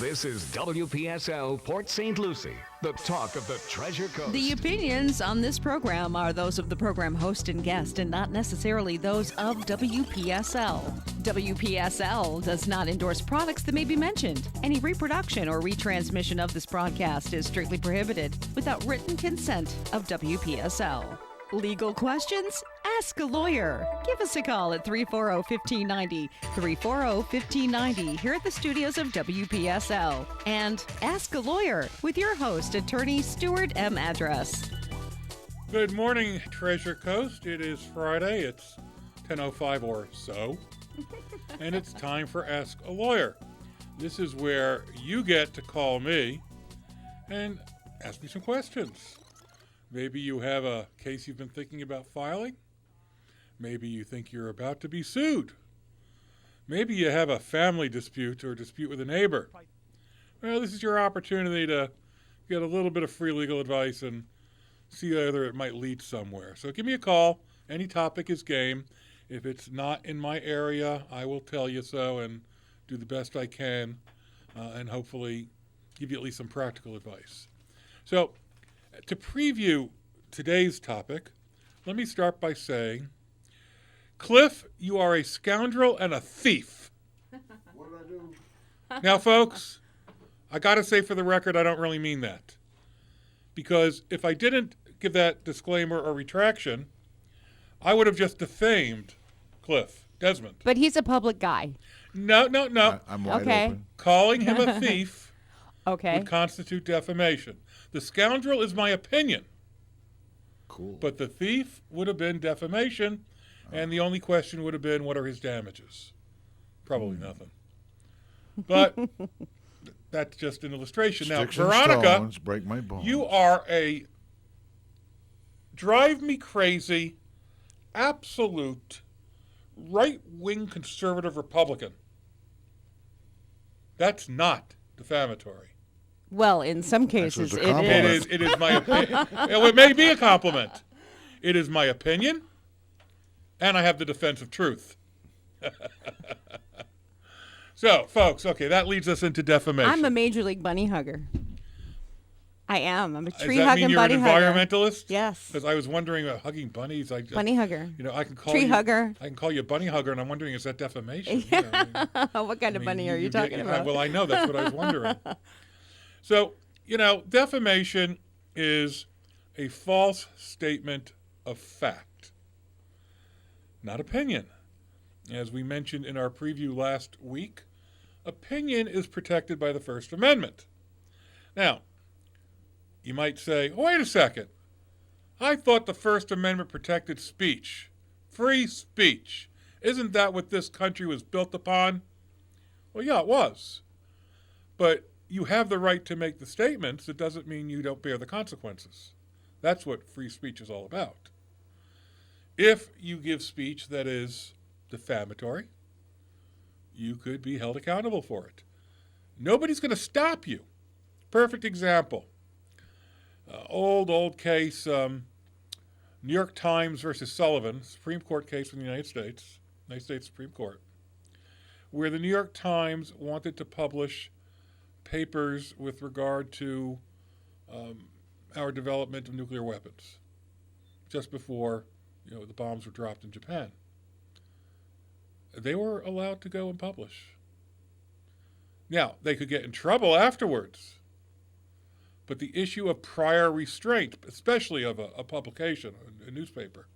This is WPSL Port St. Lucie, the talk of the Treasure Coast. The opinions on this program are those of the program host and guest and not necessarily those of WPSL. WPSL does not endorse products that may be mentioned. Any reproduction or retransmission of this broadcast is strictly prohibited without written consent of WPSL. Legal questions? Ask a lawyer. Give us a call at 340-1590, 340-1590 here at the studios of WPSL. And Ask a Lawyer with your host, attorney Stuart M. Address. Good morning, Treasure Coast. It is Friday. It's 10:05 or so. And it's time for Ask a Lawyer. This is where you get to call me and ask me some questions. Maybe you have a case you've been thinking about filing. Maybe you think you're about to be sued. Maybe you have a family dispute or a dispute with a neighbor. Well, this is your opportunity to get a little bit of free legal advice and see whether it might lead somewhere. So give me a call. Any topic is game. If it's not in my area, I will tell you so and do the best I can and hopefully give you at least some practical advice. So to preview today's topic, let me start by saying, Cliff, you are a scoundrel and a thief. What did I do? Now, folks, I got to say for the record, I don't really mean that. Because if I didn't give that disclaimer or retraction, I would have just defamed Cliff Desmond. But he's a public guy. No. I'm wide Okay. open. Calling him a thief Okay. would constitute defamation. The scoundrel is my opinion. Cool. But the thief would have been defamation, and the only question would have been, what are his damages? Probably nothing. But that's just an illustration. Now, Sticks and Veronica, stones break my bones. you are a drive me crazy, absolute right-wing conservative Republican. That's not defamatory. Well, in some cases, a it compliment. is. It is my opinion. It may be a compliment. It is my opinion, and I have the defense of truth. So, folks, okay, that leads us into defamation. I'm a Major League bunny hugger. I am. I'm a Does that tree-hugging mean you're bunny an hugger. environmentalist? Yes. Because I was wondering about hugging bunnies. Bunny hugger. You know, I can call Tree you hugger. I can call you a bunny hugger, and I'm wondering, is that defamation? You know, I mean, What kind of bunny are you talking about? Well, I know. That's what I was wondering. So, you know, defamation is a false statement of fact, not opinion. As we mentioned in our preview last week, opinion is protected by the First Amendment. Now, you might say, oh, wait a second. I thought the First Amendment protected speech, free speech. Isn't that what this country was built upon? Well, yeah, it was. But you have the right to make the statements. It doesn't mean you don't bear the consequences. That's what free speech is all about. If you give speech that is defamatory, you could be held accountable for it. Nobody's going to stop you. Perfect example. Old case, New York Times versus Sullivan, Supreme Court case from the United States Supreme Court, where the New York Times wanted to publish papers with regard to our development of nuclear weapons, just before the bombs were dropped in Japan. They were allowed to go and publish. Now, they could get in trouble afterwards. But the issue of prior restraint, especially of a publication, a newspaper,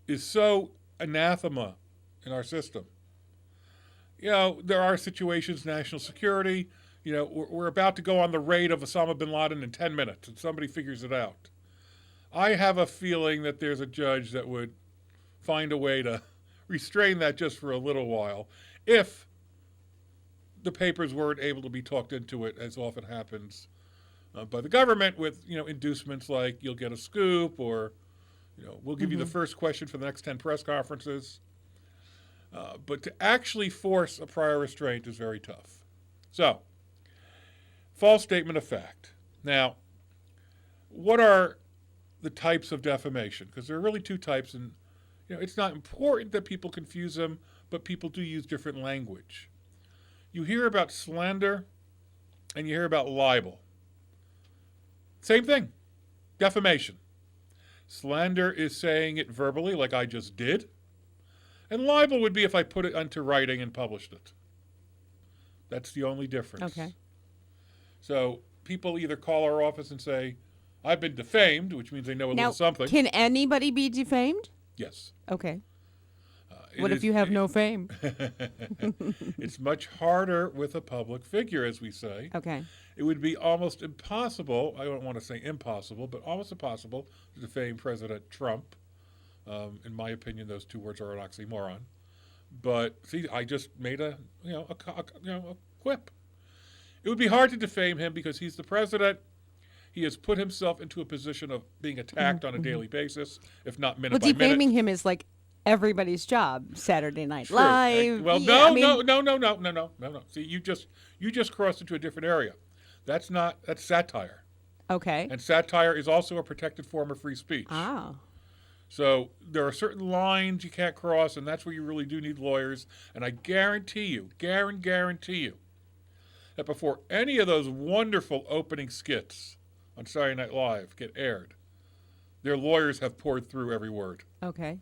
is so anathema in our system. There are situations, national security, we're about to go on the raid of Osama bin Laden in 10 minutes, and somebody figures it out. I have a feeling that there's a judge that would find a way to restrain that just for a little while if the papers weren't able to be talked into it, as often happens by the government with, inducements like you'll get a scoop or, we'll give you the first question for the next 10 press conferences. But to actually force a prior restraint is very tough. So, false statement of fact. Now, what are the types of defamation? Because there are really two types, and it's not important that people confuse them, but people do use different language. You hear about slander and you hear about libel. Same thing. Defamation. Slander is saying it verbally like I just did. And libel would be if I put it onto writing and published it. That's the only difference. Okay. So people either call our office and say, I've been defamed, which means they know a Now, little something. can anybody be defamed? Yes. Okay. It What if is- you have no fame? It's much harder with a public figure, as we say. Okay. It would be almost impossible, I don't want to say impossible, but almost impossible to defame President Trump. In my opinion, those two words are an oxymoron. But see, I just made a quip. It would be hard to defame him because he's the president. He has put himself into a position of being attacked on a daily basis, if not minute Well, by minute. defaming him is like everybody's job. Saturday Night True. Live. Well, yeah, no. See, you just crossed into a different area. That's satire. Okay. And satire is also a protected form of free speech. Ah. So there are certain lines you can't cross, and that's where you really do need lawyers. And I guarantee you, that before any of those wonderful opening skits on Saturday Night Live get aired, their lawyers have poured through every word. Okay.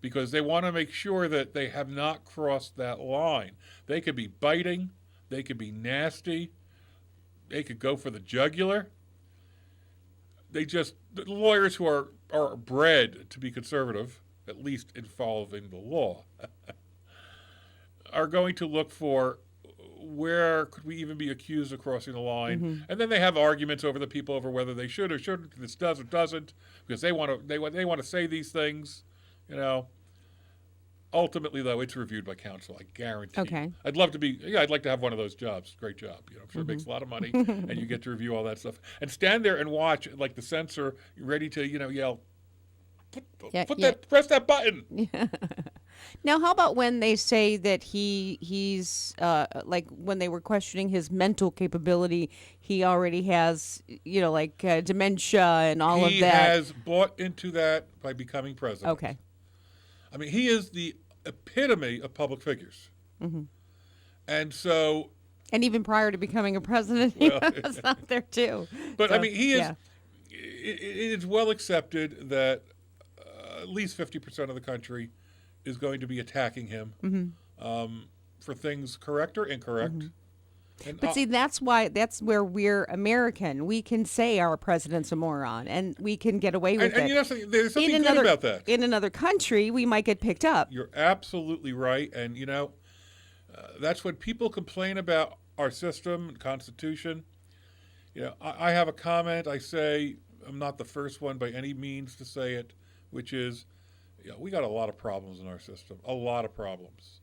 Because they want to make sure that they have not crossed that line. They could be biting, they could be nasty, they could go for the jugular. The lawyers who are bred to be conservative, at least involving the law, are going to look for where could we even be accused of crossing the line, and then they have arguments over the people over whether they should or shouldn't, this does or doesn't, because they want to say these things, Ultimately, though, it's reviewed by counsel. I guarantee. Okay. You. I'd like to have one of those jobs. Great job. I'm sure it makes a lot of money, and you get to review all that stuff and stand there and watch like the censor, ready to yell. Press that button. Now, how about when they say that he's like when they were questioning his mental capability, he already has dementia and all of that. He has bought into that by becoming president. Okay. I mean, he is the epitome of public figures. And so... And even prior to becoming a president, he was out there too. But, so, I mean, he is... Yeah. It is well accepted that at least 50% of the country is going to be attacking him for things correct or incorrect. And But see, that's where we're American. We can say our president's a moron, and we can get away with it. And there's something good about that. In another country, we might get picked up. You're absolutely right. And, that's when people complain about our system and Constitution. I have a comment. I say, I'm not the first one by any means to say it, which is, we got a lot of problems in our system, a lot of problems.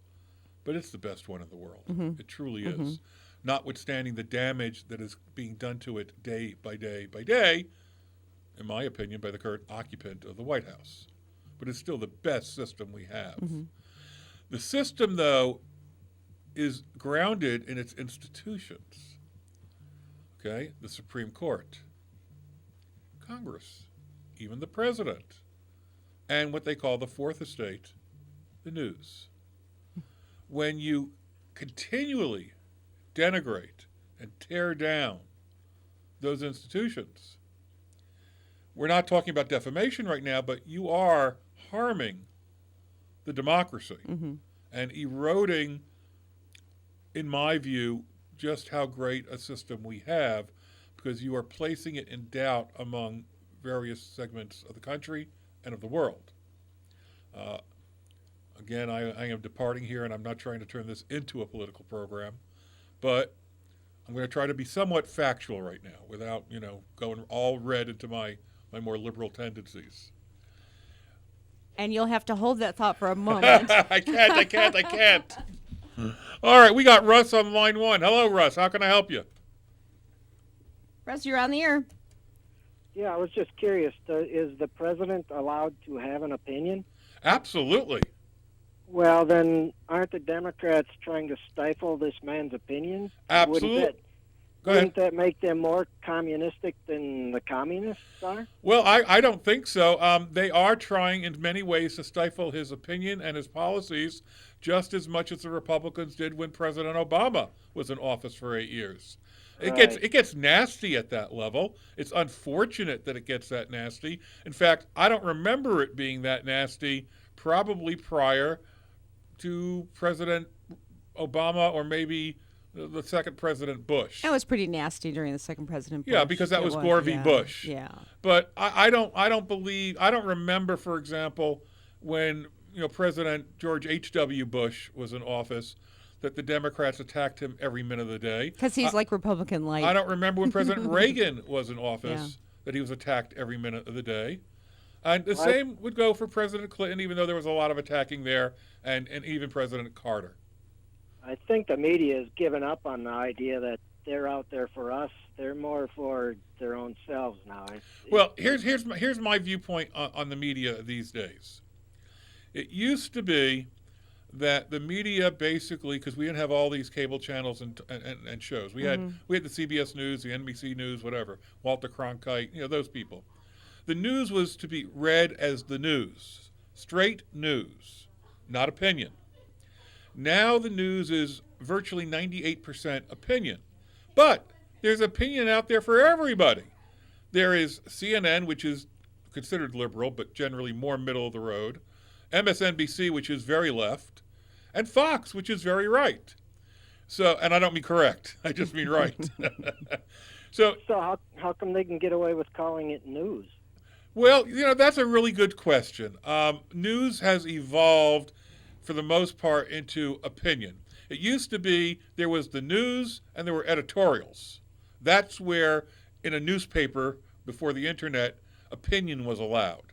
But it's the best one in the world. It truly is. Notwithstanding the damage that is being done to it day by day by day, in my opinion, by the current occupant of the White House. But it's still the best system we have. The system, though, is grounded in its institutions. Okay? The Supreme Court, Congress, even the president, and what they call the Fourth Estate, the news. When you continually denigrate and tear down those institutions, we're not talking about defamation right now, but you are harming the democracy and eroding, in my view, just how great a system we have, because you are placing it in doubt among various segments of the country and of the world. Again, I am departing here, and I'm not trying to turn this into a political program, but I'm going to try to be somewhat factual right now without, going all red into my more liberal tendencies. And you'll have to hold that thought for a moment. I can't. All right, we got Russ on line 1. Hello, Russ. How can I help you? Russ, you're on the air. Yeah, I was just curious. Is the president allowed to have an opinion? Absolutely. Well, then aren't the Democrats trying to stifle this man's opinion? Absolutely. Wouldn't that make them more communistic than the communists are? Well, I don't think so. They are trying in many ways to stifle his opinion and his policies just as much as the Republicans did when President Obama was in office for 8 years. Right. It gets nasty at that level. It's unfortunate that it gets that nasty. In fact, I don't remember it being that nasty probably prior to President Obama or maybe the second President Bush. That was pretty nasty during the second President Bush. Yeah, because that was Gore v. Bush. Yeah. But I don't remember, for example, when President George H.W. Bush was in office, that the Democrats attacked him every minute of the day. Because he's like Republican light. I don't remember when President Reagan was in office that he was attacked every minute of the day. And the same would go for President Clinton, even though there was a lot of attacking there, and even President Carter. I think the media has given up on the idea that they're out there for us. They're more for their own selves now. Well, here's my viewpoint on the media these days. It used to be that the media basically, because we didn't have all these cable channels and shows. We had the CBS News, the NBC News, whatever, Walter Cronkite, those people. The news was to be read as the news, straight news, not opinion. Now the news is virtually 98% opinion. But there's opinion out there for everybody. There is CNN, which is considered liberal, but generally more middle of the road, MSNBC, which is very left, and Fox, which is very right. So, and I don't mean correct, I just mean right. So how come they can get away with calling it news? Well, that's a really good question. News has evolved, for the most part, into opinion. It used to be there was the news and there were editorials. That's where, in a newspaper before the internet, opinion was allowed.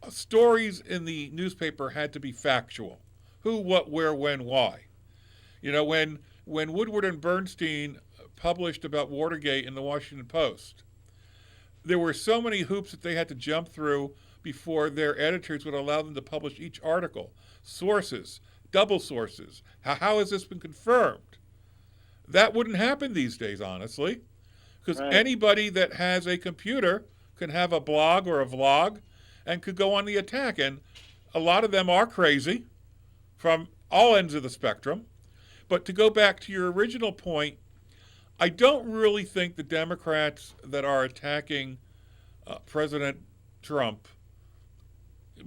Stories in the newspaper had to be factual. Who, what, where, when, why. When Woodward and Bernstein published about Watergate in the Washington Post, there were so many hoops that they had to jump through before their editors would allow them to publish each article. Sources, double sources. How has this been confirmed? That wouldn't happen these days, honestly, because anybody that has a computer can have a blog or a vlog and could go on the attack. And a lot of them are crazy from all ends of the spectrum. But to go back to your original point, I don't really think the Democrats that are attacking President Trump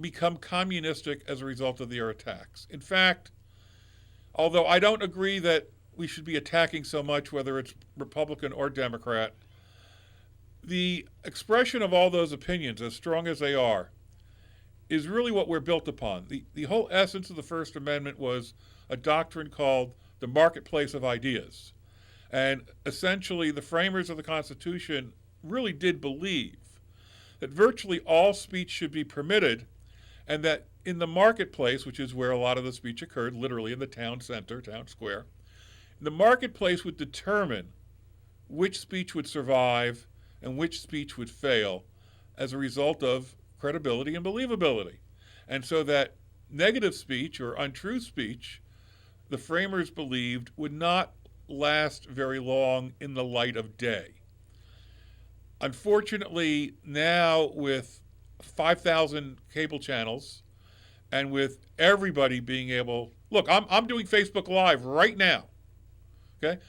become communistic as a result of their attacks. In fact, although I don't agree that we should be attacking so much, whether it's Republican or Democrat, the expression of all those opinions, as strong as they are, is really what we're built upon. The whole essence of the First Amendment was a doctrine called the marketplace of ideas. And essentially, the framers of the Constitution really did believe that virtually all speech should be permitted, and that in the marketplace, which is where a lot of the speech occurred, literally in the town center, town square, the marketplace would determine which speech would survive and which speech would fail as a result of credibility and believability. And so that negative speech or untrue speech, the framers believed, would not last very long in the light of day. Unfortunately, now with 5,000 cable channels and with everybody being able, look, I'm doing Facebook Live right now, okay?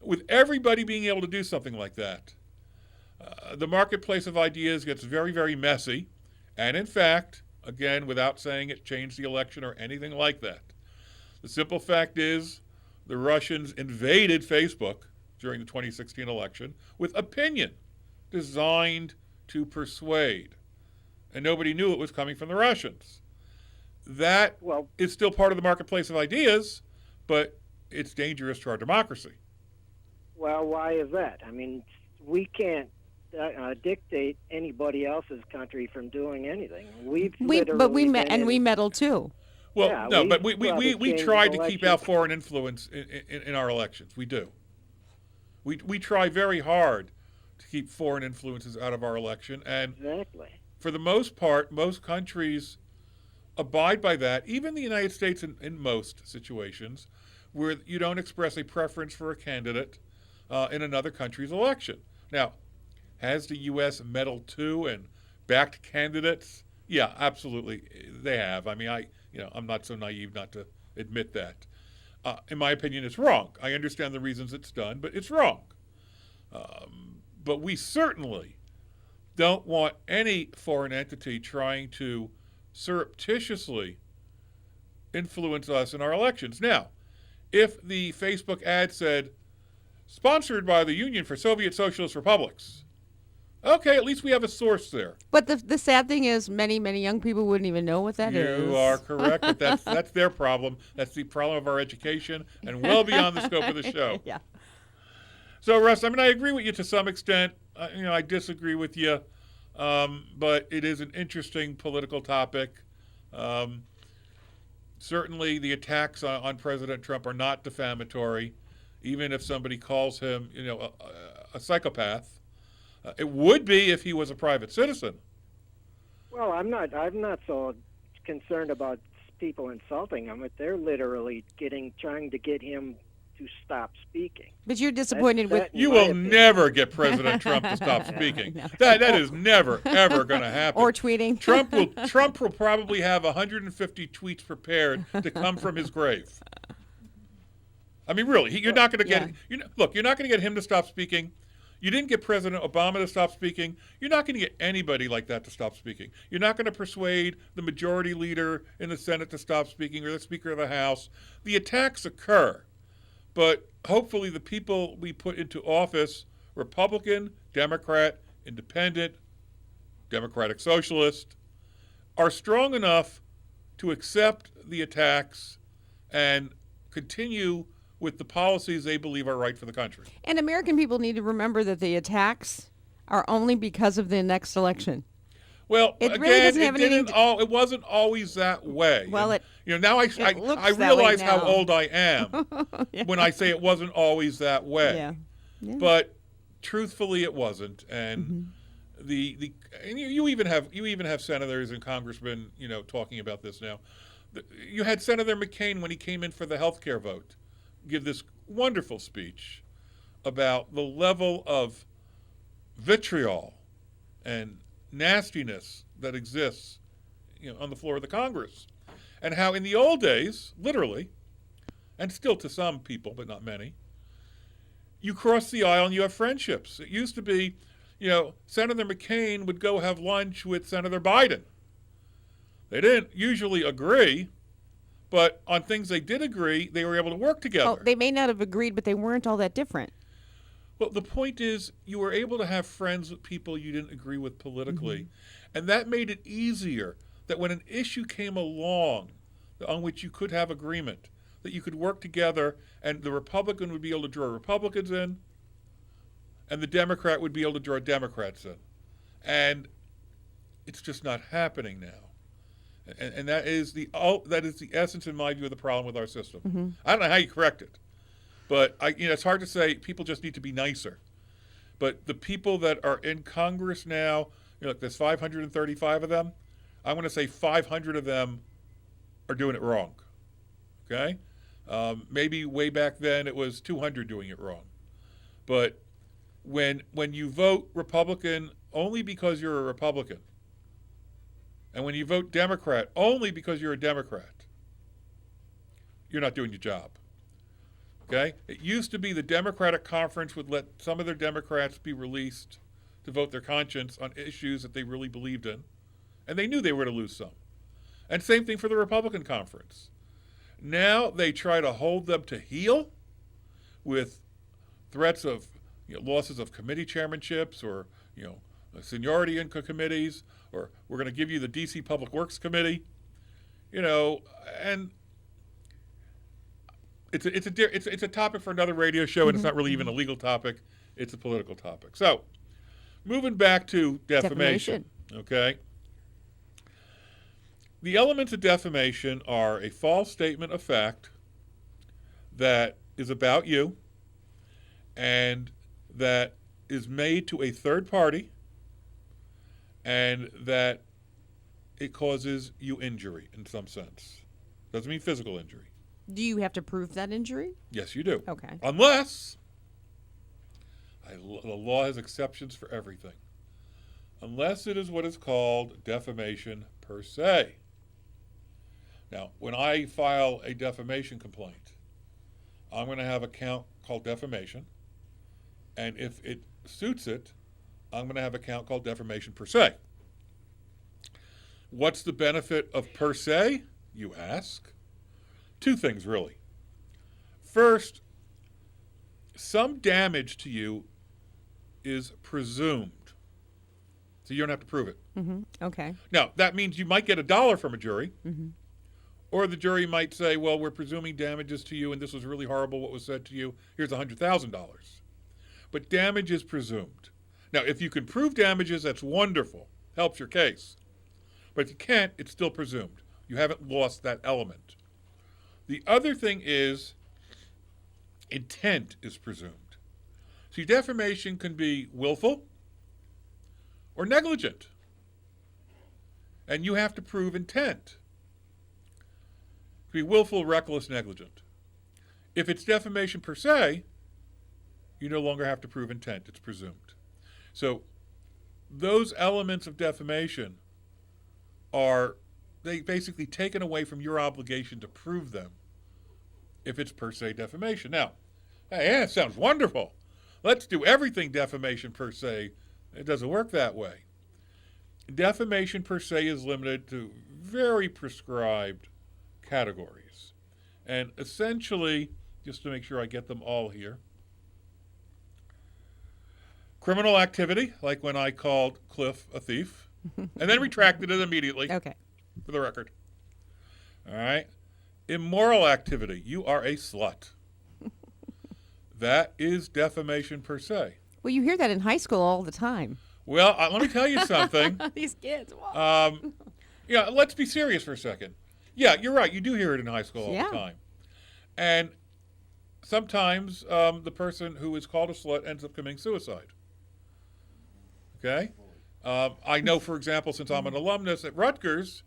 With everybody being able to do something like that, the marketplace of ideas gets very, very messy. And in fact, again, without saying it changed the election or anything like that, the simple fact is the Russians invaded Facebook during the 2016 election with opinion designed to persuade. And nobody knew it was coming from the Russians. That is still part of the marketplace of ideas, but it's dangerous to our democracy. Well, why is that? I mean, we can't dictate anybody else's country from doing anything. We meddle too. Well, yeah, no, but we tried to keep out foreign influence in our elections. We do. We try very hard to keep foreign influences out of our election, and exactly. For the most part, most countries abide by that. Even the United States, in most situations, where you don't express a preference for a candidate in another country's election. Now, has the U.S. meddled too and backed candidates? Yeah, absolutely, they have. I mean, I'm not so naive not to admit that. In my opinion, it's wrong. I understand the reasons it's done, but it's wrong. But we certainly don't want any foreign entity trying to surreptitiously influence us in our elections. Now, if the Facebook ad said, sponsored by the Union for Soviet Socialist Republics, okay, at least we have a source there. But the sad thing is many, many young people wouldn't even know what that is. You are correct, but that's their problem. That's the problem of our education and well beyond the scope of the show. Yeah. So, Russ, I mean, I agree with you to some extent. I disagree with you, but it is an interesting political topic. Certainly, the attacks on President Trump are not defamatory, even if somebody calls him, a psychopath. It would be if he was a private citizen. Well, I'm not so concerned about people insulting him. But they're literally trying to get him to stop speaking. But you're disappointed with... You will never get President Trump to stop speaking. No. That is never, ever going to happen. Or tweeting. Trump will probably have 150 tweets prepared to come from his grave. I mean, really, you're not going to get... Look, you're not going to get him to stop speaking. You didn't get President Obama to stop speaking. You're not going to get anybody like that to stop speaking. You're not going to persuade the majority leader in the Senate to stop speaking or the Speaker of the House. The attacks occur. But hopefully the people we put into office, Republican, Democrat, Independent, Democratic Socialist, are strong enough to accept the attacks and continue with the policies they believe are right for the country. And American people need to remember that the attacks are only because of the next election. Well, it again, really doesn't have it wasn't always that way. Well, and, now I realize how old I am Yeah. when I say it wasn't always that way. Yeah. But truthfully, it wasn't. And and you even have senators and congressmen, talking about this now. You had Senator McCain when he came in for the health care vote give this wonderful speech about the level of vitriol and nastiness that exists, on the floor of the Congress, and how in the old days, literally, and still to some people, but not many, you cross the aisle and you have friendships. It used to be, Senator McCain would go have lunch with Senator Biden. They didn't usually agree, but on things they did agree, they were able to work together. Oh, they may not have agreed, but they weren't all that different. Well, the point is, you were able to have friends with people you didn't agree with politically, and that made it easier that when an issue came along on which you could have agreement, that you could work together, and the Republican would be able to draw Republicans in, and the Democrat would be able to draw Democrats in. And it's just not happening now. And that is the essence, in my view, of the problem with our system. I don't know how you correct it. But it's hard to say. People just need to be nicer. But the people that are in Congress now, there's 535 of them. I'm going to say 500 of them are doing it wrong. Okay? Maybe way back then it was 200 doing it wrong. But when you vote Republican only because you're a Republican, and when you vote Democrat only because you're a Democrat, you're not doing your job. Okay? It used to be the Democratic Conference would let some of their Democrats be released to vote their conscience on issues that they really believed in, and they knew they were going to lose some. And same thing for the Republican Conference. Now they try to hold them to heel with threats of losses of committee chairmanships or seniority in committees, or we're going to give you the D.C. Public Works Committee, and it's a topic for another radio show, and it's not really even a legal topic. It's a political topic. So, moving back to defamation. Okay? The elements of defamation are a false statement of fact that is about you and that is made to a third party and that it causes you injury in some sense. Doesn't mean physical injury. Do you have to prove that injury? Yes, you do. Okay. Unless, the law has exceptions for everything. Unless it is what is called defamation per se. Now, when I file a defamation complaint, I'm going to have a count called defamation, and if it suits it, I'm going to have a count called defamation per se. What's the benefit of per se, you ask? Two things, really. First, some damage to you is presumed, so you don't have to prove it. Okay. Now, that means you might get $1 from a jury, or the jury might say, well, we're presuming damages to you, and this was really horrible what was said to you. Here's $100,000. But damage is presumed. Now, if you can prove damages, that's wonderful. Helps your case. But if you can't, it's still presumed. You haven't lost that element. The other thing is intent is presumed. See, defamation can be willful or negligent. And you have to prove intent. It can be willful, reckless, negligent. If it's defamation per se, you no longer have to prove intent. It's presumed. So those elements of defamation are they basically taken away from your obligation to prove them if it's per se defamation. Now, hey, yeah, it sounds wonderful. Let's do everything defamation per se. It doesn't work that way. Defamation per se is limited to very prescribed categories. And essentially, just to make sure I get them all here, criminal activity, like when I called Cliff a thief, and then retracted it immediately. Okay. For the record. All right. Immoral activity. You are a slut. That is defamation per se. Well, you hear that in high school all the time. Well, let me tell you something. These kids. Wow. Yeah, let's be serious for a second. Yeah, you're right. You do hear it in high school all the time. And sometimes the person who is called a slut ends up committing suicide. Okay? I know, for example, since I'm an alumnus at Rutgers,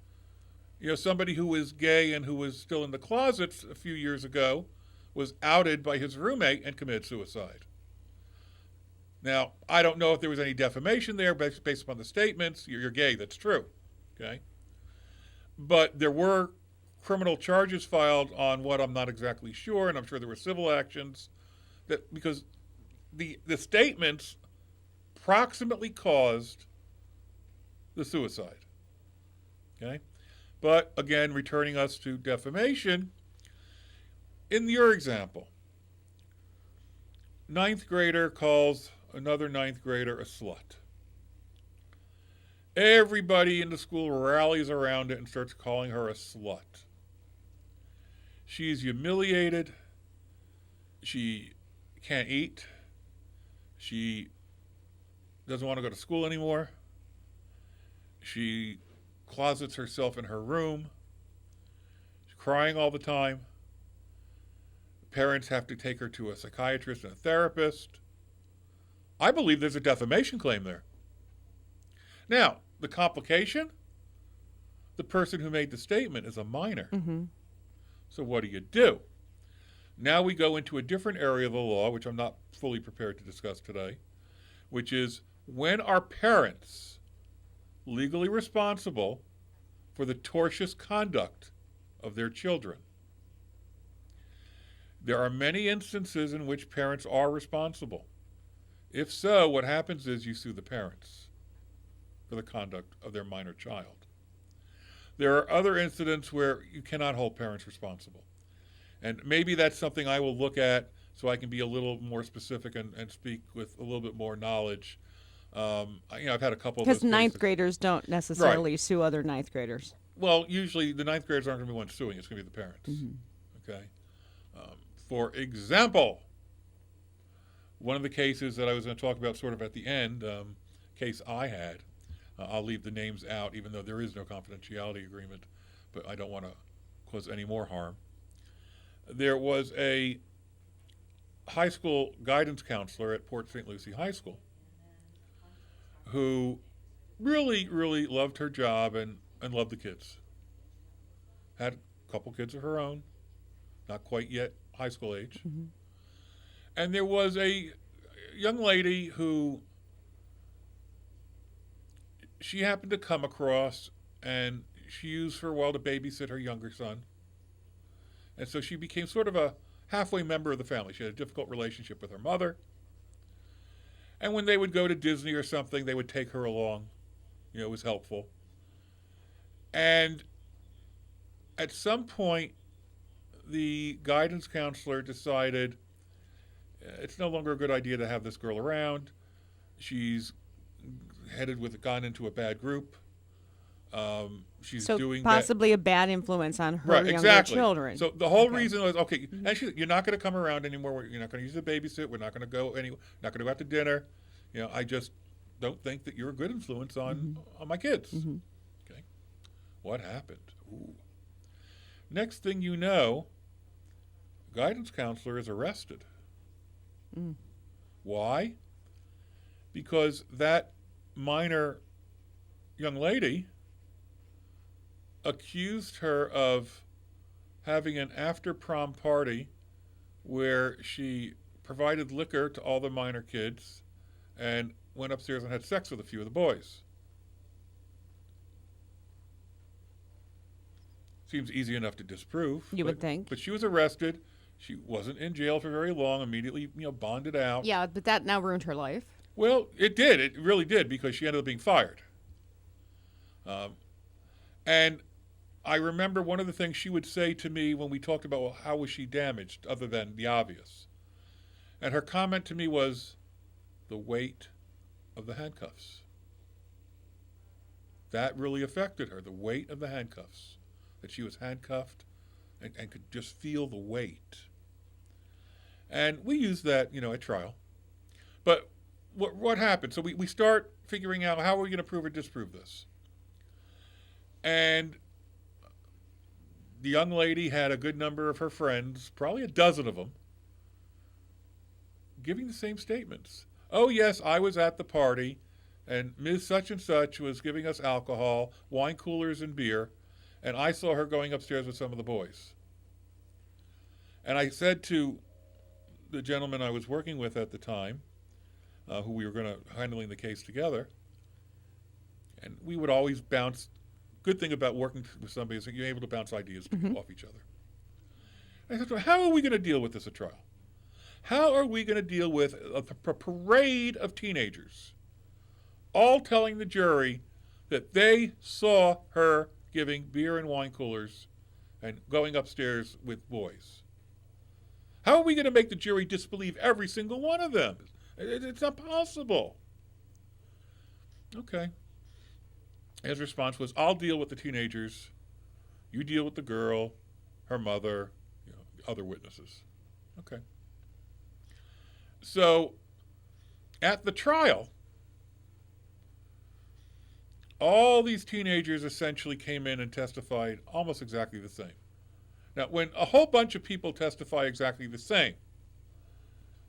somebody who was gay and who was still in the closet a few years ago was outed by his roommate and committed suicide. Now, I don't know if there was any defamation there, but based upon the statements, you're gay, that's true. Okay? But there were criminal charges filed on what I'm not exactly sure, and I'm sure there were civil actions, that because the statements proximately caused the suicide. Okay? But again, returning us to defamation, in your example, 9th grader calls another 9th grader a slut. Everybody in the school rallies around it and starts calling her a slut. She's humiliated. She can't eat. She doesn't want to go to school anymore. She closets herself in her room. She's crying all the time. Parents have to take her to a psychiatrist and a therapist. I believe there's a defamation claim there. Now, the complication? The person who made the statement is a minor. So what do? Now we go into a different area of the law, which I'm not fully prepared to discuss today, which is when are parents legally responsible for the tortious conduct of their children? There are many instances in which parents are responsible. If so, what happens is you sue the parents for the conduct of their minor child. There are other incidents where you cannot hold parents responsible. And maybe that's something I will look at so I can be a little more specific and speak with a little bit more knowledge. I've had a couple of those Because ninth cases. graders don't necessarily sue other 9th graders. Well, usually the 9th graders aren't going to be the ones suing. It's going to be the parents. Okay. For example, one of the cases that I was going to talk about sort of at the end, case I had, I'll leave the names out even though there is no confidentiality agreement, but I don't want to cause any more harm. There was a high school guidance counselor at Port St. Lucie High School who really, really loved her job and loved the kids. Had a couple kids of her own, not quite yet high school age. And there was a young lady who she happened to come across, and she used for a while to babysit her younger son. And so she became sort of a halfway member of the family. She had a difficult relationship with her mother. And when they would go to Disney or something, they would take her along. It was helpful. And at some point, the guidance counselor decided it's no longer a good idea to have this girl around. She's gone into a bad group. She's So doing possibly a bad influence on her right, younger exactly. children. So the whole Okay. reason was, okay, and you're not going to come around anymore. You're not going to use the babysit. We're not going to go anywhere. Not going to go out to dinner. I just don't think that you're a good influence on my kids. Okay. What happened? Ooh. Next thing you know, guidance counselor is arrested. Why? Because that minor young lady accused her of having an after-prom party where she provided liquor to all the minor kids and went upstairs and had sex with a few of the boys. Seems easy enough to disprove. You would think. But she was arrested. She wasn't in jail for very long, immediately, bonded out. Yeah, but that now ruined her life. Well, it did. It really did, because she ended up being fired. And I remember one of the things she would say to me when we talked about, well, how was she damaged, other than the obvious? And her comment to me was, the weight of the handcuffs. That really affected her, the weight of the handcuffs. That she was handcuffed and could just feel the weight. And we used that, at trial. But what happened? So we start figuring out, how are we going to prove or disprove this? And the young lady had a good number of her friends, probably a dozen of them, giving the same statements. Oh, yes, I was at the party, and Ms. Such and Such was giving us alcohol, wine coolers and beer, and I saw her going upstairs with some of the boys. And I said to the gentleman I was working with at the time, who we were handling the case together, and we would always bounce. Good thing about working with somebody is that you're able to bounce ideas off each other. And I said, well, how are we going to deal with this at trial? How are we going to deal with a parade of teenagers all telling the jury that they saw her giving beer and wine coolers and going upstairs with boys? How are we going to make the jury disbelieve every single one of them? It's not possible. Okay. His response was, I'll deal with the teenagers. You deal with the girl, her mother, other witnesses. Okay. So, at the trial, all these teenagers essentially came in and testified almost exactly the same. Now, when a whole bunch of people testify exactly the same,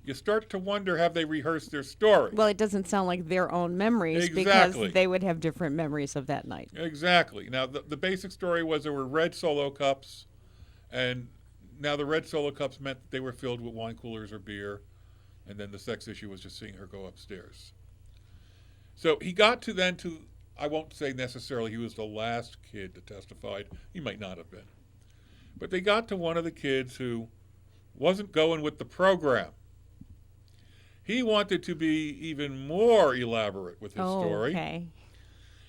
you start to wonder, have they rehearsed their story? Well, it doesn't sound like their own memories Exactly. because they would have different memories of that night. Exactly. Now, the basic story was there were red Solo cups, and now the red Solo cups meant that they were filled with wine coolers or beer, and then the sex issue was just seeing her go upstairs. So he got to, I won't say necessarily he was the last kid that testified. He might not have been. But they got to one of the kids who wasn't going with the program. He wanted to be even more elaborate with his story. Okay.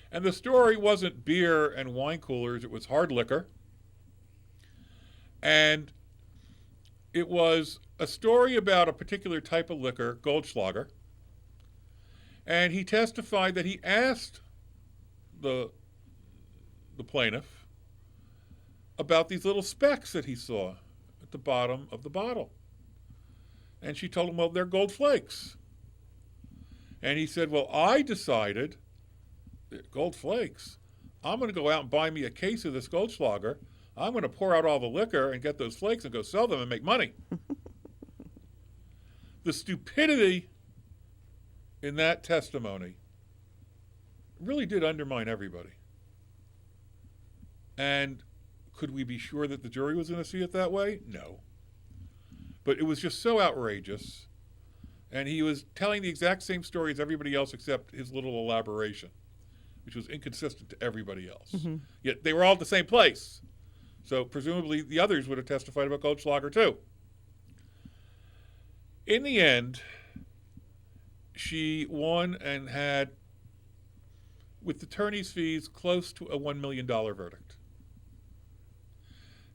And the story wasn't beer and wine coolers, it was hard liquor. And it was a story about a particular type of liquor, Goldschlager. And he testified that he asked the plaintiff about these little specks that he saw at the bottom of the bottle. And she told him, well, they're gold flakes. And he said, well, I decided, gold flakes, I'm going to go out and buy me a case of this Goldschlager. I'm going to pour out all the liquor and get those flakes and go sell them and make money. The stupidity in that testimony really did undermine everybody. And could we be sure that the jury was going to see it that way? No. But it was just so outrageous. And he was telling the exact same story as everybody else except his little elaboration. which was inconsistent to everybody else. Yet they were all at the same place. So presumably the others would have testified about Goldschlager too. In the end, she won and had, with attorney's fees, close to a $1 million verdict.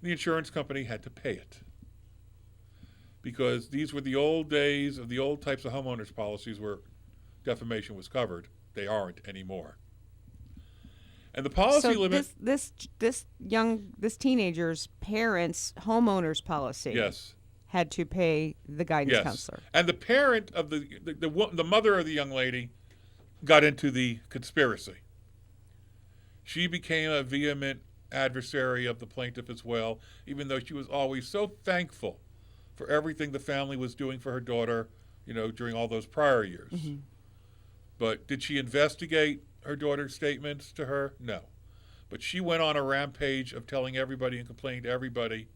The insurance company had to pay it, because these were the old days of the old types of homeowners policies where defamation was covered. They aren't anymore. And the policy limit. This teenager's parents' homeowners policy. Yes. Had to pay the guidance Yes. counselor. And the parent of the mother of the young lady got into the conspiracy. She became a vehement adversary of the plaintiff as well, even though she was always so thankful for everything the family was doing for her daughter, during all those prior years. But did she investigate her daughter's statements to her? No. But she went on a rampage of telling everybody and complaining to everybody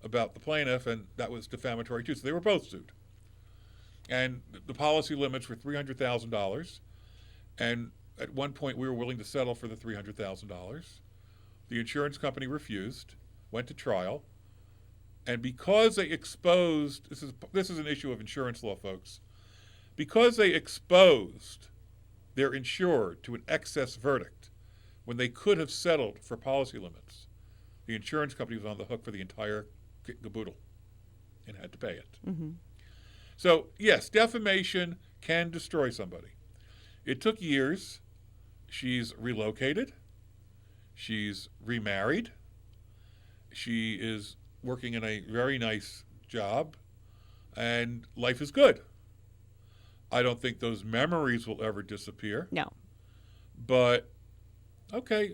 about the plaintiff, and that was defamatory too. So they were both sued. And the policy limits were $300,000. And at one point we were willing to settle for the $300,000. The insurance company refused, went to trial. And because they exposed, this is an issue of insurance law, folks, because they exposed their insured to an excess verdict when they could have settled for policy limits, the insurance company was on the hook for the entire caboodle and had to pay it. So, yes, defamation can destroy somebody. It took years. She's relocated. She's remarried. She is working in a very nice job, and life is good. I don't think those memories will ever disappear. No. But, okay,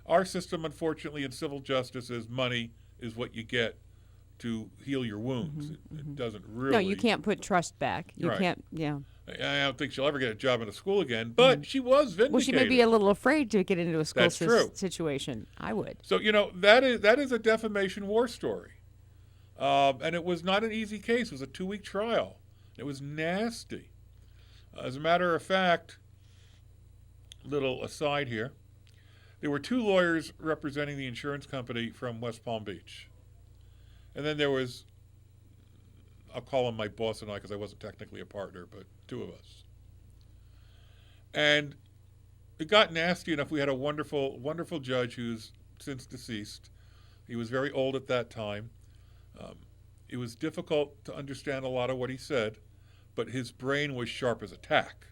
our system, unfortunately, in civil justice is money is what you get to heal your wounds. It doesn't really. No, you can't put trust back. You Right. can't, yeah. I don't think she'll ever get a job in a school again, but she was vindicated. Well, she may be a little afraid to get into a school That's true. situation. I would. So, that is a defamation war story. And it was not an easy case. It was a 2-week trial. It was nasty. As a matter of fact, little aside here, there were 2 lawyers representing the insurance company from West Palm Beach. And then there was, I'll call him my boss and I because I wasn't technically a partner, but 2 of us. And it got nasty enough. We had a wonderful, wonderful judge who's since deceased. He was very old at that time. It was difficult to understand a lot of what he said, but his brain was sharp as a tack.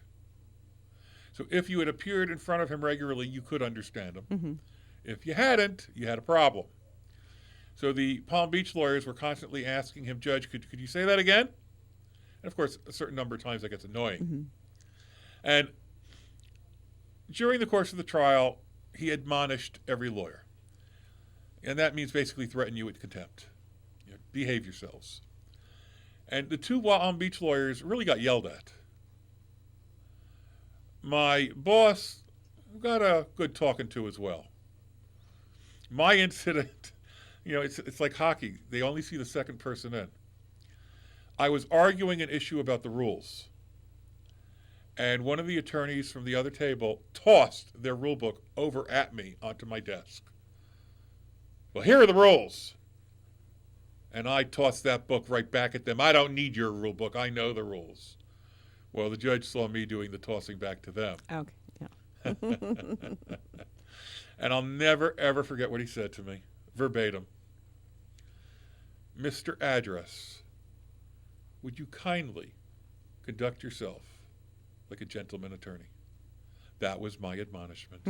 So if you had appeared in front of him regularly, you could understand him. If you hadn't, you had a problem. So the Palm Beach lawyers were constantly asking him, Judge, could you say that again? And of course, a certain number of times that gets annoying. And during the course of the trial, he admonished every lawyer. And that means basically threaten you with contempt. Behave yourselves. And the 2 Palm Beach lawyers really got yelled at. My boss got a good talking to as well. My incident, it's like hockey. They only see the second person in. I was arguing an issue about the rules. And one of the attorneys from the other table tossed their rule book over at me onto my desk. Well, here are the rules. And I tossed that book right back at them. I don't need your rule book. I know the rules. Well, the judge saw me doing the tossing back to them. Okay, yeah. And I'll never, ever forget what he said to me, verbatim. Mr. Address, would you kindly conduct yourself like a gentleman attorney? That was my admonishment.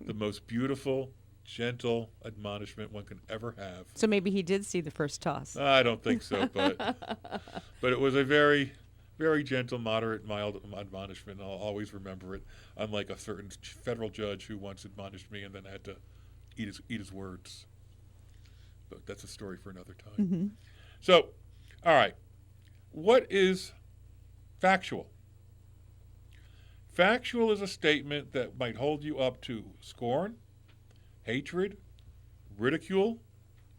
The most beautiful, gentle admonishment one can ever have. So maybe he did see the first toss. I don't think so, but it was a very, very gentle, moderate, mild admonishment. I'll always remember it, unlike a certain federal judge who once admonished me and then had to eat his words. But that's a story for another time. So, all right, what is factual? Factual is a statement that might hold you up to scorn, hatred, ridicule,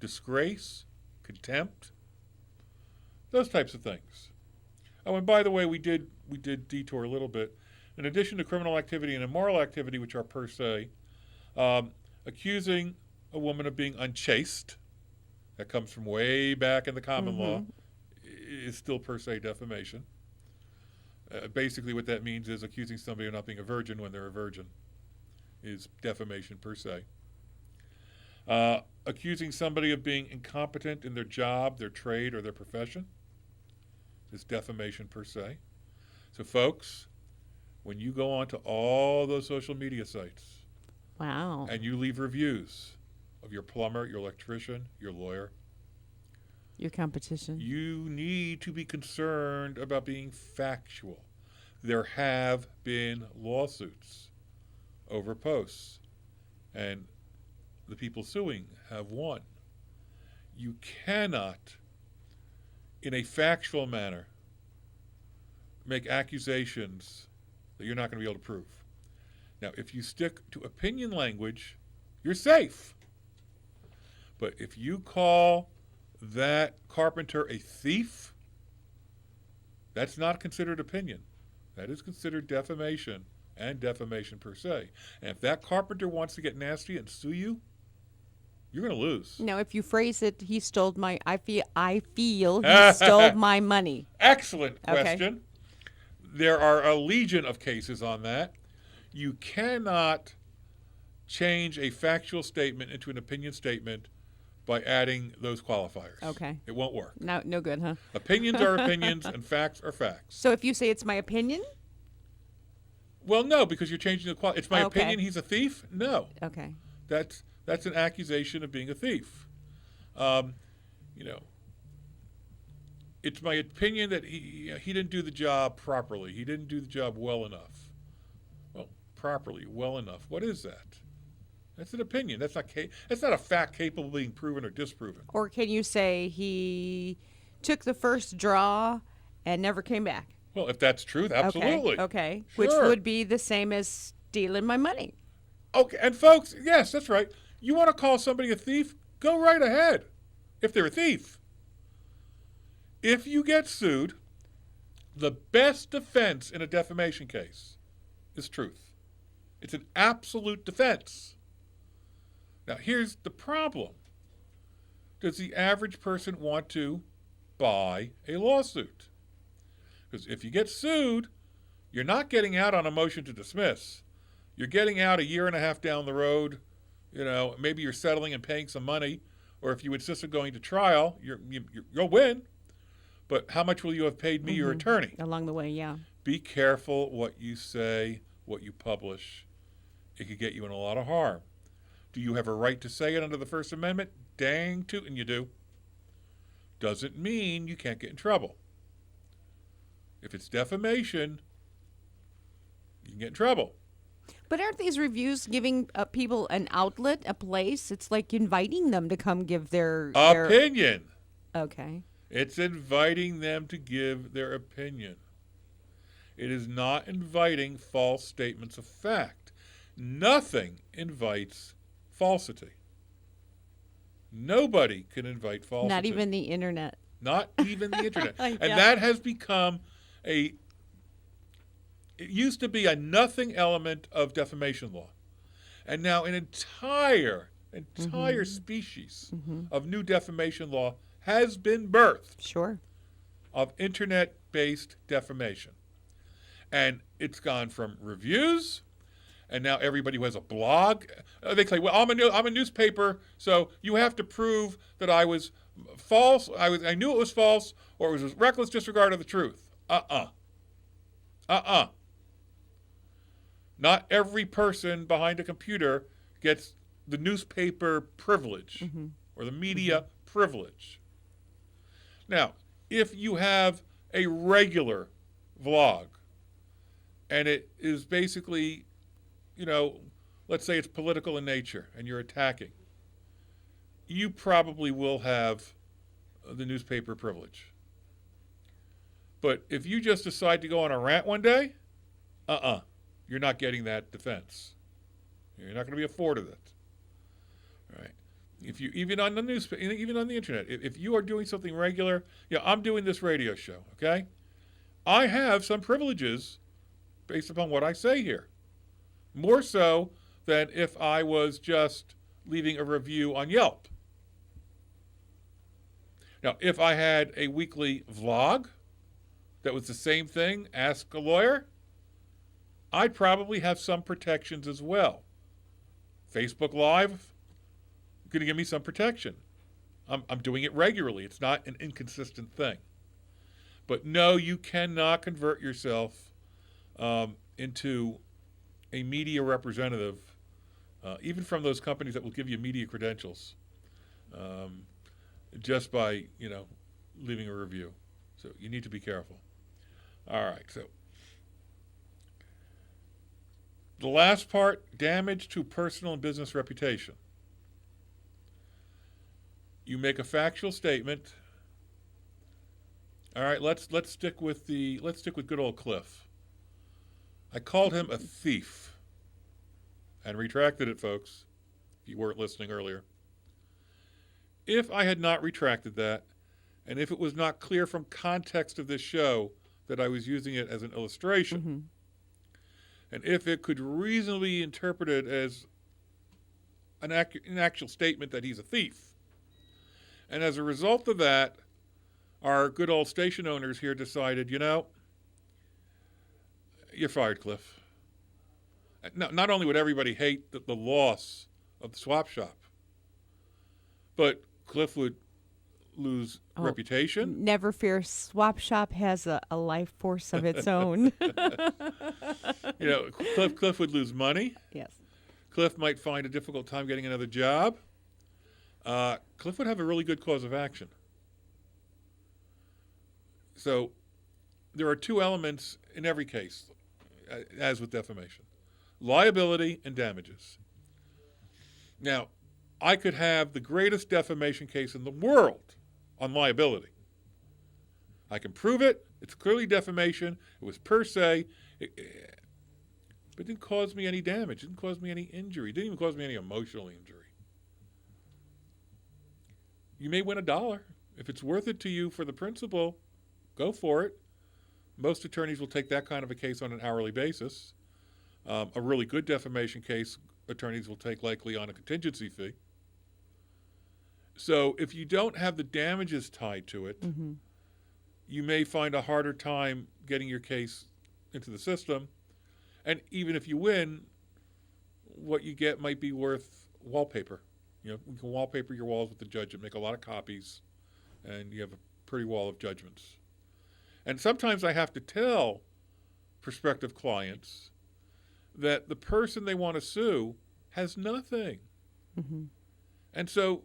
disgrace, contempt, those types of things. Oh, and by the way, we did detour a little bit. in addition to criminal activity and immoral activity, which are per se, accusing a woman of being unchaste, that comes from way back in the common law, is still per se defamation. Basically what that means is accusing somebody of not being a virgin when they're a virgin is defamation per se. Accusing somebody of being incompetent in their job, their trade, or their profession is defamation per se. So folks, when you go onto all those social media sites Wow. and you leave reviews of your plumber, your electrician, your lawyer, Your competition. you need to be concerned about being factual. There have been lawsuits over posts, and the people suing have won. You cannot, in a factual manner, make accusations that you're not going to be able to prove. Now, if you stick to opinion language, you're safe. But if you call that carpenter a thief, that's not considered opinion. That is considered defamation and defamation per se. And if that carpenter wants to get nasty and sue you, you're going to lose. Now, if you phrase it, he stole my. I feel he stole my money. Excellent Okay. question. There are a legion of cases on that. You cannot change a factual statement into an opinion statement by adding those qualifiers. Okay. It won't work. No good, huh? Opinions are opinions and facts are facts. So if you say it's my opinion, Well, no, because you're changing the quality. It's my Okay. opinion he's a thief? No. okay. That's an accusation of being a thief. It's my opinion that he didn't do the job properly. He didn't do the job well enough. Well, properly, well enough. What is that? That's an opinion. That's not a fact capable of being proven or disproven. Or can you say he took the first draw and never came back? Well, if that's true, absolutely. Okay. Which Sure. would be the same as stealing my money. Okay, and folks, yes, that's right. You want to call somebody a thief? Go right ahead, if they're a thief. If you get sued, the best defense in a defamation case is truth. It's an absolute defense. Now, here's the problem. Does the average person want to buy a lawsuit? Because if you get sued, you're not getting out on a motion to dismiss. You're getting out a year and a half down the road. Maybe you're settling and paying some money, or if you insist on going to trial, you'll win. But how much will you have paid me, your attorney? Along the way, yeah. Be careful what you say, what you publish. It could get you in a lot of harm. Do you have a right to say it under the First Amendment? Dang tootin' you do. Doesn't mean you can't get in trouble. If it's defamation, you can get in trouble. But aren't these reviews giving people an outlet, a place? It's like inviting them to come give their Opinion. Okay. It's inviting them to give their opinion. It is not inviting false statements of fact. Nothing invites falsity. Nobody can invite falsity. Not even the internet. Not even the internet. And Yeah. that has become it used to be a nothing element of defamation law. And now an entire species of new defamation law has been birthed Sure. of internet-based defamation. And it's gone from reviews, and now everybody who has a blog, they say, well, I'm a newspaper, so you have to prove that I was false, I knew it was false, or it was reckless disregard of the truth. Not every person behind a computer gets the newspaper privilege or the media privilege. Now, if you have a regular vlog and it is basically, let's say it's political in nature and you're attacking, you probably will have the newspaper privilege. But if you just decide to go on a rant one day, you're not getting that defense. You're not going to be afforded it. All right. If you even on the newspaper, even on the internet, if you are doing something regular, I'm doing this radio show. Okay, I have some privileges based upon what I say here. More so than if I was just leaving a review on Yelp. Now, if I had a weekly vlog that was the same thing, Ask a Lawyer, I'd probably have some protections as well. Facebook Live, going to give me some protection. I'm doing it regularly. It's not an inconsistent thing. But no, you cannot convert yourself into a media representative, even from those companies that will give you media credentials, just by, leaving a review. So you need to be careful. All right, so the last part, damage to personal and business reputation. You make a factual statement. All right, let's stick with good old Cliff. I called him a thief and retracted it, folks, if you weren't listening earlier. If I had not retracted that, and if it was not clear from context of this show that I was using it as an illustration, and if it could reasonably be interpreted as an actual statement that he's a thief, and as a result of that, our good old station owners here decided, you're fired, Cliff. Not only would everybody hate the loss of the swap shop, but Cliff would lose reputation. Never fear, Swap Shop has a life force of its own. Cliff would lose money. Yes. Cliff might find a difficult time getting another job. Cliff would have a really good cause of action. So there are two elements in every case, as with defamation: liability and damages. Now, I could have the greatest defamation case in the world on liability. I can prove it. It's clearly defamation. It was per se. But it didn't cause me any damage. It didn't cause me any injury. It didn't even cause me any emotional injury. You may win $1. If it's worth it to you for the principal, go for it. Most attorneys will take that kind of a case on an hourly basis. A really good defamation case, attorneys will take likely on a contingency fee. So if you don't have the damages tied to it, you may find a harder time getting your case into the system. And even if you win, what you get might be worth wallpaper. You can wallpaper your walls with the judge and make a lot of copies, and you have a pretty wall of judgments. And sometimes I have to tell prospective clients that the person they want to sue has nothing. And so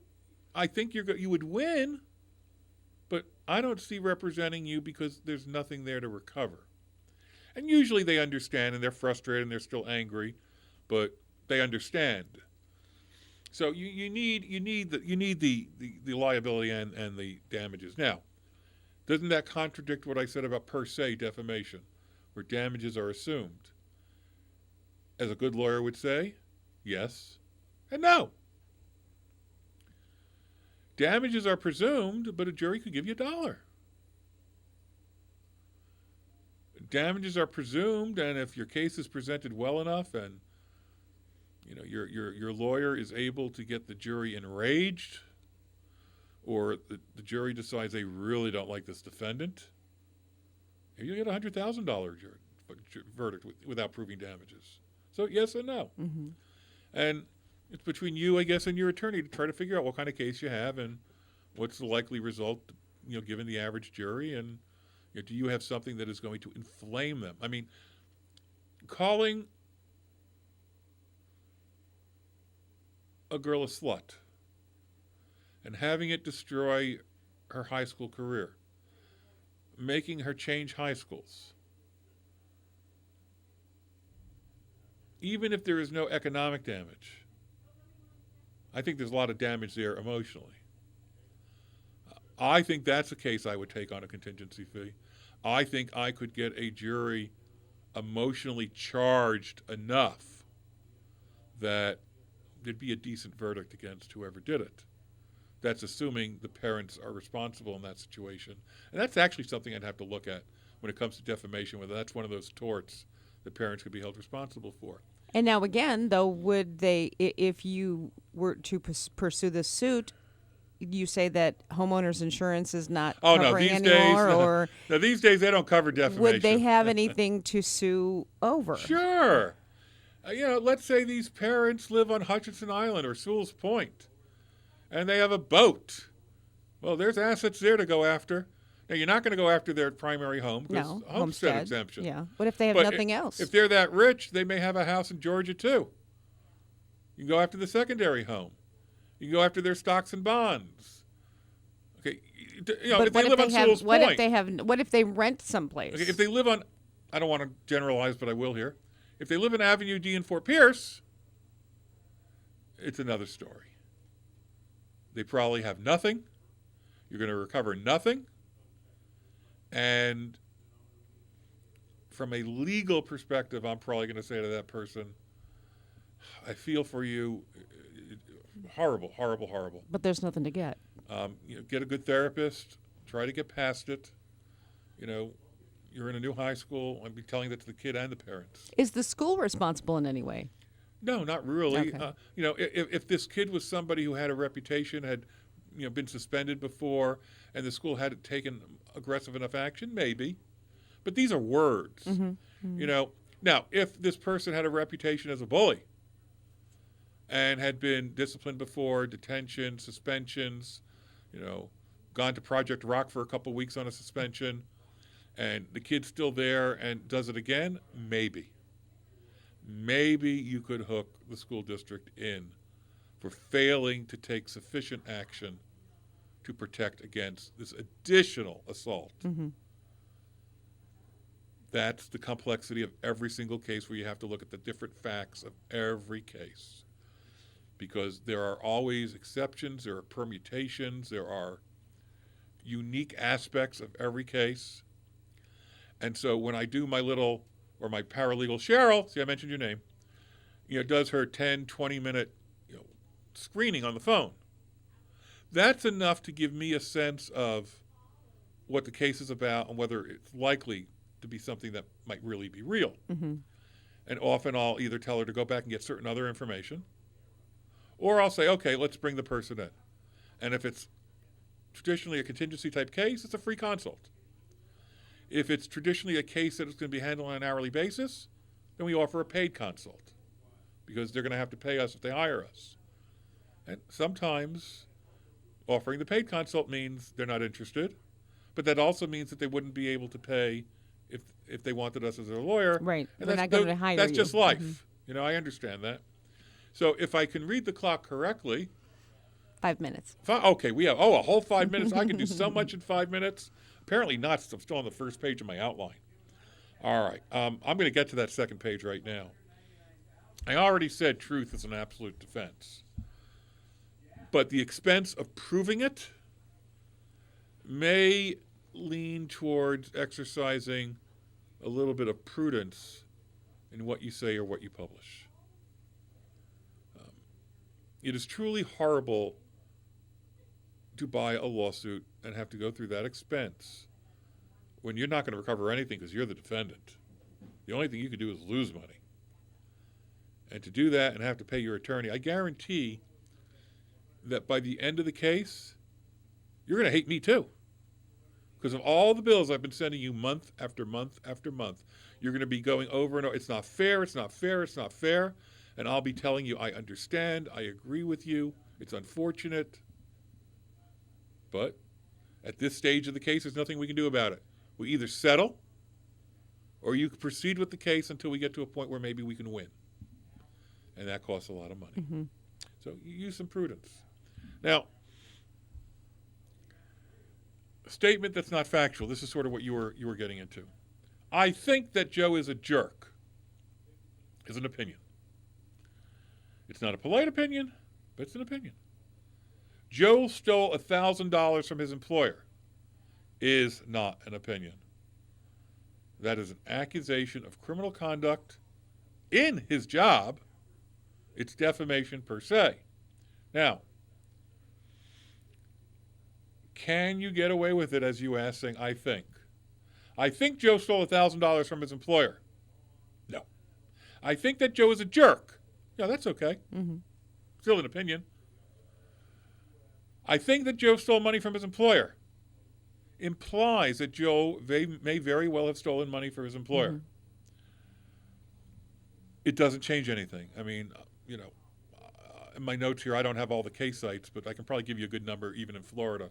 I think you would win, but I don't see representing you because there's nothing there to recover. And usually they understand, and they're frustrated and they're still angry, but they understand. So you need the liability and the damages. Now, doesn't that contradict what I said about per se defamation, where damages are assumed? As a good lawyer would say, yes and no. Damages are presumed, but a jury could give you $1. Damages are presumed, and if your case is presented well enough, and your lawyer is able to get the jury enraged, or the jury decides they really don't like this defendant, you get a $100,000 verdict without proving damages. So yes and no. And it's between you, I guess, and your attorney to try to figure out what kind of case you have and what's the likely result, given the average jury, and do you have something that is going to inflame them? I mean, calling a girl a slut and having it destroy her high school career, making her change high schools, even if there is no economic damage, I think there's a lot of damage there emotionally. I think that's a case I would take on a contingency fee. I think I could get a jury emotionally charged enough that there'd be a decent verdict against whoever did it. That's assuming the parents are responsible in that situation. And that's actually something I'd have to look at when it comes to defamation, whether that's one of those torts that parents could be held responsible for. And now again, though, would they, if you were to pursue this suit, you say that homeowners insurance is not covering anymore, or no, these days they don't cover defamation. would they have anything to sue over? Sure. Let's say these parents live on Hutchinson Island or Sewell's Point, and they have a boat. Well, there's assets there to go after. Now, you're not going to go after their primary home because No, homestead exemption. Yeah. What if they have But nothing else? If they're that rich, they may have a house in Georgia too. You can go after the secondary home. You can go after their stocks and bonds. Okay, if they live on Sewell's Point. What if they rent someplace? Okay, if they live on, I don't want to generalize, but I will here. If they live in Avenue D in Fort Pierce, it's another story. They probably have nothing. You're going to recover nothing. And from a legal perspective, I'm probably going to say to that person, I feel for you. Horrible, horrible, horrible. But there's nothing to get. Get a good therapist. Try to get past it. You're in a new high school. I'd be telling that to the kid and the parents. Is the school responsible in any way? No, not really. Okay. If this kid was somebody who had a reputation, had been suspended before, and the school hadn't taken aggressive enough action, maybe. But these are words. Mm-hmm. Now, if this person had a reputation as a bully and had been disciplined before, detention, suspensions, gone to Project Rock for a couple weeks on a suspension, and the kid's still there and does it again, maybe. Maybe you could hook the school district in for failing to take sufficient action to protect against this additional assault. Mm-hmm. That's the complexity of every single case, where you have to look at the different facts of every case. Because there are always exceptions, there are permutations, there are unique aspects of every case. And so when I do my paralegal Cheryl, see, I mentioned your name, does her 10, 20-minute screening on the phone. That's enough to give me a sense of what the case is about and whether it's likely to be something that might really be real. Mm-hmm. And often I'll either tell her to go back and get certain other information, or I'll say, okay, let's bring the person in. And if it's traditionally a contingency type case, it's a free consult. If it's traditionally a case that is going to be handled on an hourly basis, then we offer a paid consult, because they're going to have to pay us if they hire us. And sometimes offering the paid consult means they're not interested, but that also means that they wouldn't be able to pay if they wanted us as their lawyer. Right. And They're not going to hire that's you. just life. Mm-hmm. I understand that. So if I can read the clock correctly. 5 minutes. Okay, we have a whole 5 minutes. I can do so much in 5 minutes. Apparently not. I'm still on the first page of my outline. All right. I'm going to get to that second page right now. I already said truth is an absolute defense. But the expense of proving it may lean towards exercising a little bit of prudence in what you say or what you publish. It is truly horrible to buy a lawsuit and have to go through that expense when you're not going to recover anything because you're the defendant. The only thing you can do is lose money. And to do that and have to pay your attorney, I guarantee that by the end of the case, you're going to hate me too. Because of all the bills I've been sending you month after month after month, you're going to be going over and over, it's not fair, it's not fair, it's not fair. And I'll be telling you, I understand, I agree with you, it's unfortunate. But at this stage of the case, there's nothing we can do about it. We either settle, or you can proceed with the case until we get to a point where maybe we can win. And that costs a lot of money. Mm-hmm. So you use some prudence. Now, a statement that's not factual. This is sort of what you were getting into. I think that Joe is a jerk is an opinion. It's not a polite opinion, but it's an opinion. Joe stole $1,000 from his employer is not an opinion. That is an accusation of criminal conduct in his job. It's defamation per se. Now, can you get away with it, as you asked, saying, I think? I think Joe stole $1,000 from his employer. No. I think that Joe is a jerk. Yeah, that's okay. Mm-hmm. Still an opinion. I think that Joe stole money from his employer. Implies that Joe may very well have stolen money from his employer. Mm-hmm. It doesn't change anything. I mean, in my notes here, I don't have all the case sites, but I can probably give you a good number, even in Florida,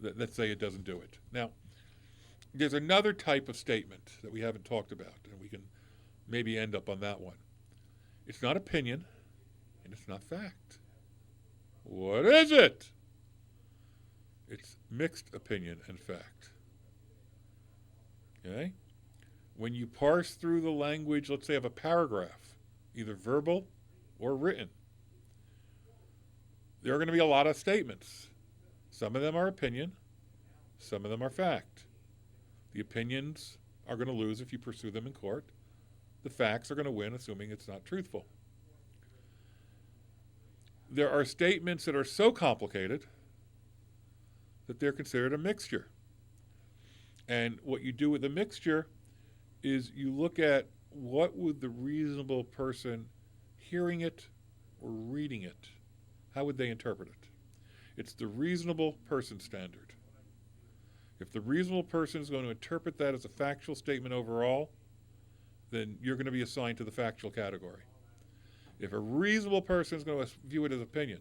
that say it doesn't do it. Now, there's another type of statement that we haven't talked about, and we can maybe end up on that one. It's not opinion, and it's not fact. What is it? It's mixed opinion and fact. Okay? When you parse through the language, let's say, of a paragraph, either verbal or written, there are going to be a lot of statements. Some of them are opinion, some of them are fact. The opinions are going to lose if you pursue them in court. The facts are going to win, assuming it's not truthful. There are statements that are so complicated that they're considered a mixture. And what you do with a mixture is you look at what would the reasonable person hearing it or reading it, how would they interpret it? It's the reasonable person standard. If the reasonable person is going to interpret that as a factual statement overall, then you're going to be assigned to the factual category. If a reasonable person is going to view it as opinion,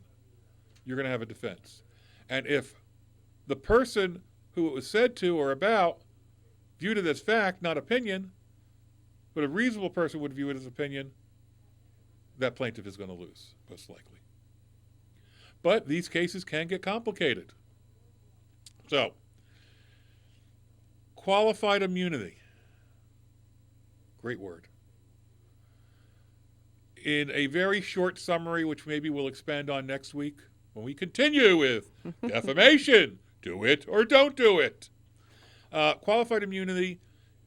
you're going to have a defense. And if the person who it was said to or about viewed it as fact, not opinion, but a reasonable person would view it as opinion, that plaintiff is going to lose, most likely. But these cases can get complicated. So, qualified immunity. Great word. In a very short summary, which maybe we'll expand on next week, when we continue with defamation, do it or don't do it. Qualified immunity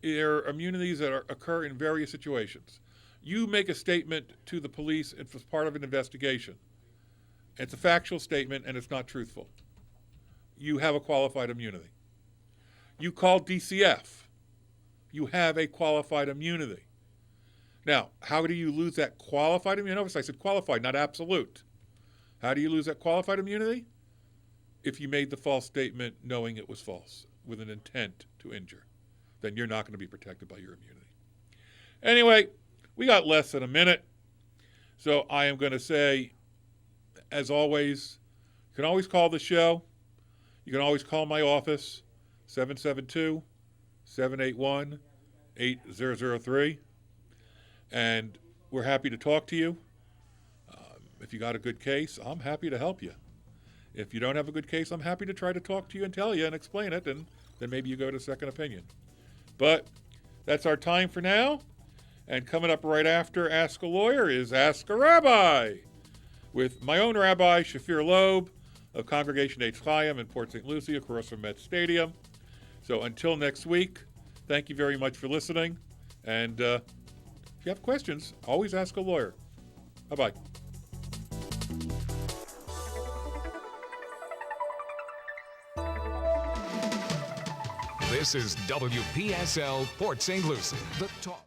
are immunities that occur in various situations. You make a statement to the police as part of an investigation. It's a factual statement and it's not truthful. You have a qualified immunity. You call DCF. You have a qualified immunity. Now, how do you lose that qualified immunity? Notice I said qualified, not absolute. How do you lose that qualified immunity? If you made the false statement knowing it was false with an intent to injure, then you're not going to be protected by your immunity. Anyway, we got less than a minute, so I am going to say, as always, you can always call the show. You can always call my office, 772-781-8003. And we're happy to talk to you. If you got a good case, I'm happy to help you. If you don't have a good case, I'm happy to try to talk to you and tell you and explain it, and then maybe you go to second opinion. But that's our time for now. And coming up right after Ask a Lawyer is Ask a Rabbi with my own rabbi, Shafir Loeb of Congregation Eitz Chaim in Port St. Lucie across from Met Stadium. So until next week, thank you very much for listening. And if you have questions, always ask a lawyer. Bye-bye. This is WPSL Port St. Lucie, the talk.